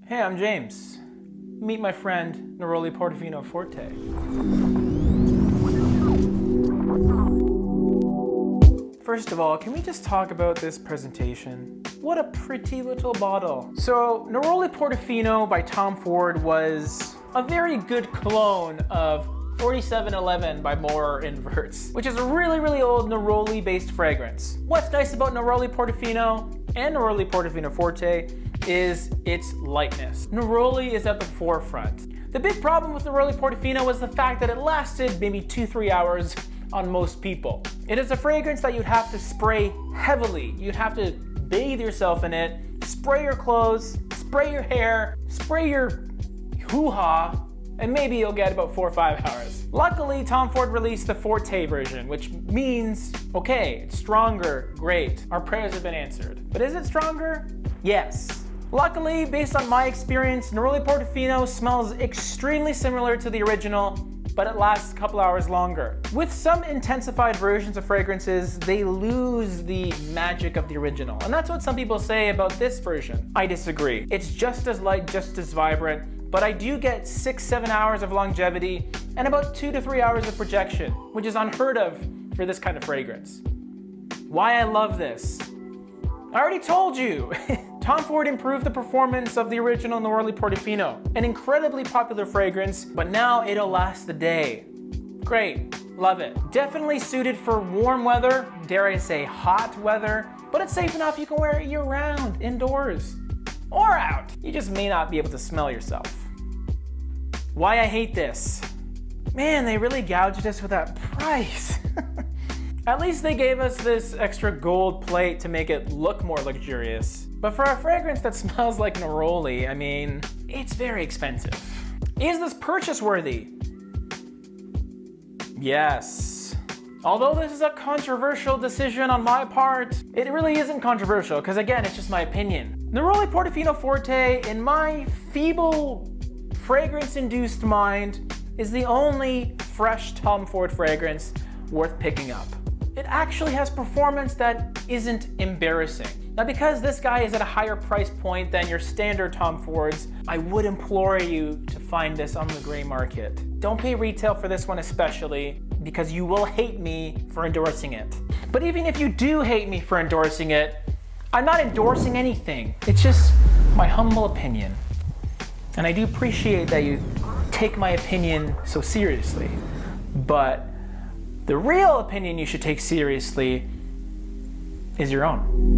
Hey, I'm James. Meet my friend, Neroli Portofino Forte. First of all, can we just talk about this presentation? What a pretty little bottle. So, Neroli Portofino by Tom Ford was a very good clone of 4711 by More Inverts, which is a really old Neroli-based fragrance. What's nice about Neroli Portofino and Neroli Portofino Forte is its lightness. Neroli is at the forefront. The big problem with Neroli Portofino was the fact that it lasted maybe 2-3 hours on most people. It is a fragrance that you'd have to spray heavily. You'd have to bathe yourself in it, spray your clothes, spray your hair, spray your hoo-ha, and maybe you'll get about 4 or 5 hours. Luckily, Tom Ford released the Forte version, which means, okay, it's stronger, great. Our prayers have been answered. But is it stronger? Yes. Luckily, based on my experience, Neroli Portofino smells extremely similar to the original, but it lasts a couple hours longer. With some intensified versions of fragrances, they lose the magic of the original. And that's what some people say about this version. I disagree. It's just as light, just as vibrant, but I do get 6-7 hours of longevity and about 2 to 3 hours of projection, which is unheard of for this kind of fragrance. Why I love this? I already told you! Tom Ford improved the performance of the original Neroli Portofino, an incredibly popular fragrance, but now it'll last the day. Great, love it. Definitely suited for warm weather, dare I say hot weather, but it's safe enough you can wear it year-round, indoors, or out. You just may not be able to smell yourself. Why I hate this? Man, they really gouged us with that price. At least they gave us this extra gold plate to make it look more luxurious. But for a fragrance that smells like Neroli, I mean, it's very expensive. Is this purchase worthy? Yes. Although this is a controversial decision on my part, it really isn't controversial because again, it's just my opinion. Neroli Portofino Forte, in my feeble, fragrance-induced mind, is the only fresh Tom Ford fragrance worth picking up. It actually has performance that isn't embarrassing. Now, because this guy is at a higher price point than your standard Tom Fords, I would implore you to find this on the gray market. Don't pay retail for this one especially, because you will hate me for endorsing it. But even if you do hate me for endorsing it, I'm not endorsing anything. It's just my humble opinion. And I do appreciate that you take my opinion so seriously. But the real opinion you should take seriously is your own.